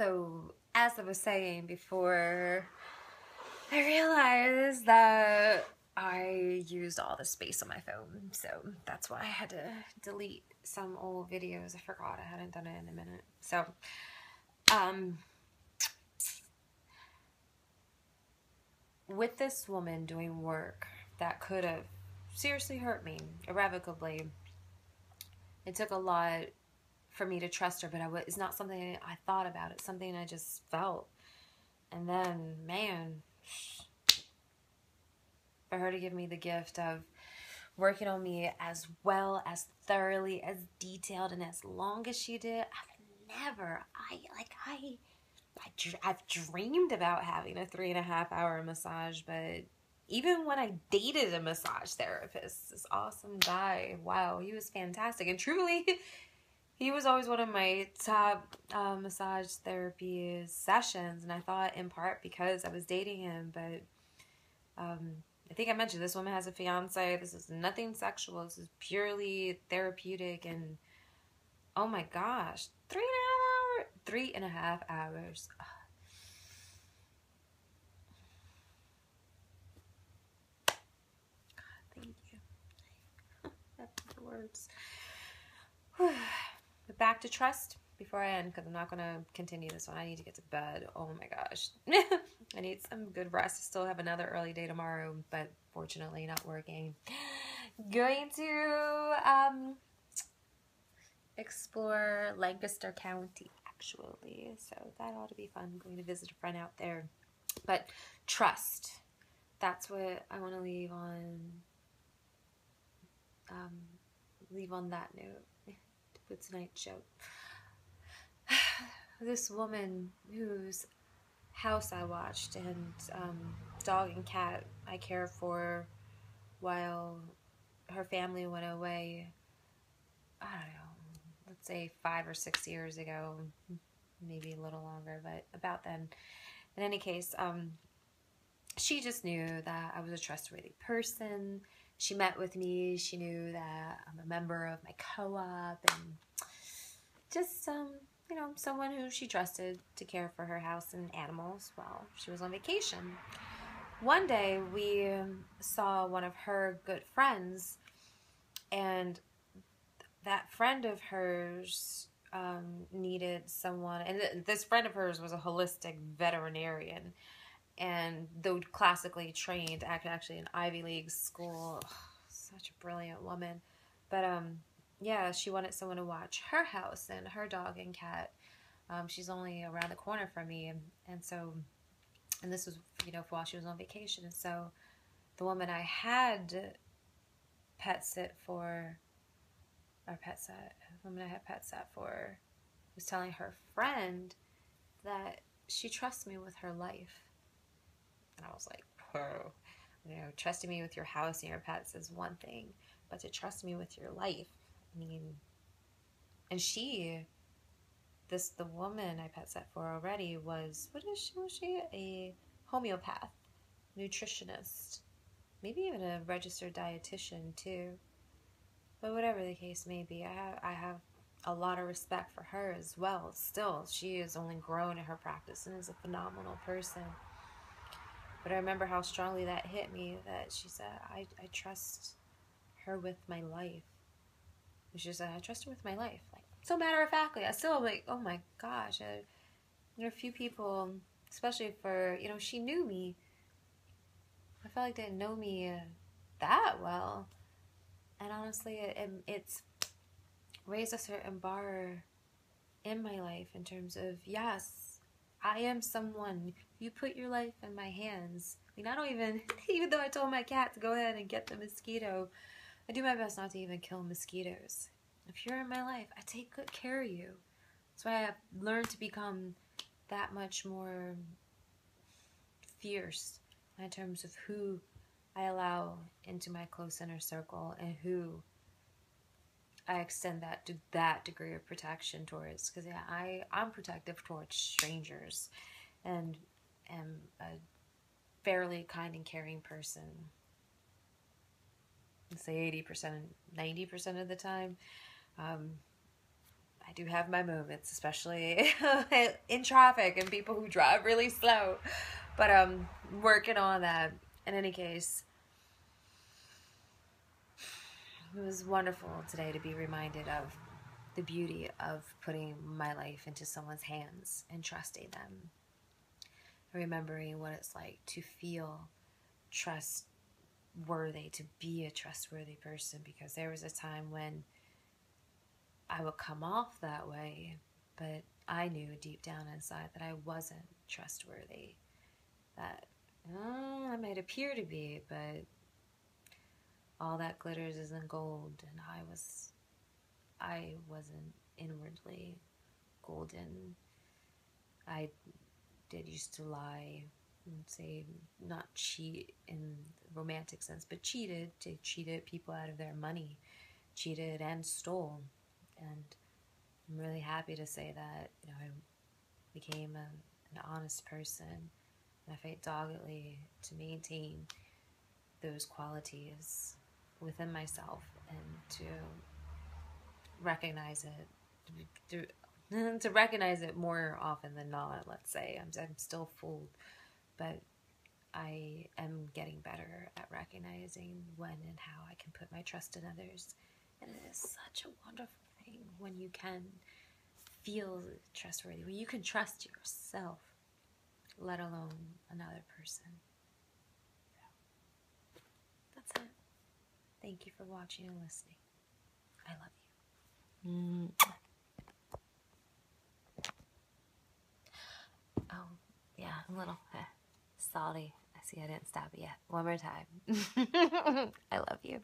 So, as I was saying before, I realized that I used all the space on my phone. So, that's why I had to delete some old videos. I forgot I hadn't done it in a minute. So, with this woman doing work that could have seriously hurt me irrevocably, it took a lot for me to trust her, but it's not something I thought about. It's something I just felt. And then, man, for her to give me the gift of working on me as well, as thoroughly, as detailed, and as long as she did, I've dreamed about having a 3.5-hour massage, but even when I dated a massage therapist, this awesome guy, wow, he was fantastic. And truly, he was always one of my top massage therapy sessions. And I thought in part because I was dating him, but I think I mentioned this woman has a fiance. This is nothing sexual. This is purely therapeutic. And oh my gosh, 3.5 hours. Thank you. That's the words. But back to trust before I end, because I'm not going to continue this one. I need to get to bed. Oh my gosh. I need some good rest. I still have another early day tomorrow, but fortunately not working. Going to explore Lancaster County, actually. So that ought to be fun. I'm going to visit a friend out there. But trust. That's what I want to leave on that note with tonight's show. This woman whose house I watched and dog and cat I cared for while her family went away, I don't know, let's say 5 or 6 years ago, maybe a little longer, but about then. In any case, she just knew that I was a trustworthy person. She met with me. She knew that I'm a member of my co-op and just, you know, someone who she trusted to care for her house and animals while she was on vacation. One day, we saw one of her good friends, and that friend of hers needed someone, and this friend of hers was a holistic veterinarian, and though classically trained, actually an Ivy League school, such a brilliant woman, but yeah, she wanted someone to watch her house and her dog and cat. She's only around the corner from me, and so, and this was, you know, while she was on vacation, and so the woman I had pet sat for was telling her friend that she trusts me with her life. And I was like, whoa, you know, trusting me with your house and your pets is one thing, but to trust me with your life, I mean, and the woman I pet sat for already was she? A homeopath, nutritionist, maybe even a registered dietitian too. But whatever the case may be, I have a lot of respect for her as well. Still, she has only grown in her practice and is a phenomenal person. But I remember how strongly that hit me, that she said, I trust her with my life. She said, I trust her with my life. Like, so matter-of-factly, I still am like, oh my gosh. There are a few people, especially for, you know, she knew me. I felt like they didn't know me that well. And honestly, it's raised a certain bar in my life in terms of, yes, I am someone. You put your life in my hands. I mean, I don't even though I told my cat to go ahead and get the mosquito, I do my best not to even kill mosquitoes. If you're in my life, I take good care of you. That's why I've learned to become that much more fierce in terms of who I allow into my close inner circle and who I extend that degree of protection towards. Because yeah, I'm protective towards strangers and am a fairly kind and caring person. Let's say 80%, 90% of the time. I do have my moments, especially in traffic and people who drive really slow. But I'm working on that. In any case, it was wonderful today to be reminded of the beauty of putting my life into someone's hands and trusting them. Remembering what it's like to feel trustworthy, to be a trustworthy person, because there was a time when I would come off that way, but I knew deep down inside that I wasn't trustworthy. That I might appear to be, but all that glitters isn't gold, and I wasn't inwardly golden. I did used to lie and say, not cheat in the romantic sense, but cheated people out of their money, cheated and stole. And I'm really happy to say that, I became an honest person, and I fight doggedly to maintain those qualities within myself and to recognize it, to recognize it more often than not. Let's say I'm still fooled, but I am getting better at recognizing when and how I can put my trust in others. And it is such a wonderful thing when you can feel trustworthy, when you can trust yourself, let alone another person. So, that's it. Thank you for watching and listening. I love you. Oh, yeah, I'm a little salty. I see I didn't stop it yet. One more time. I love you.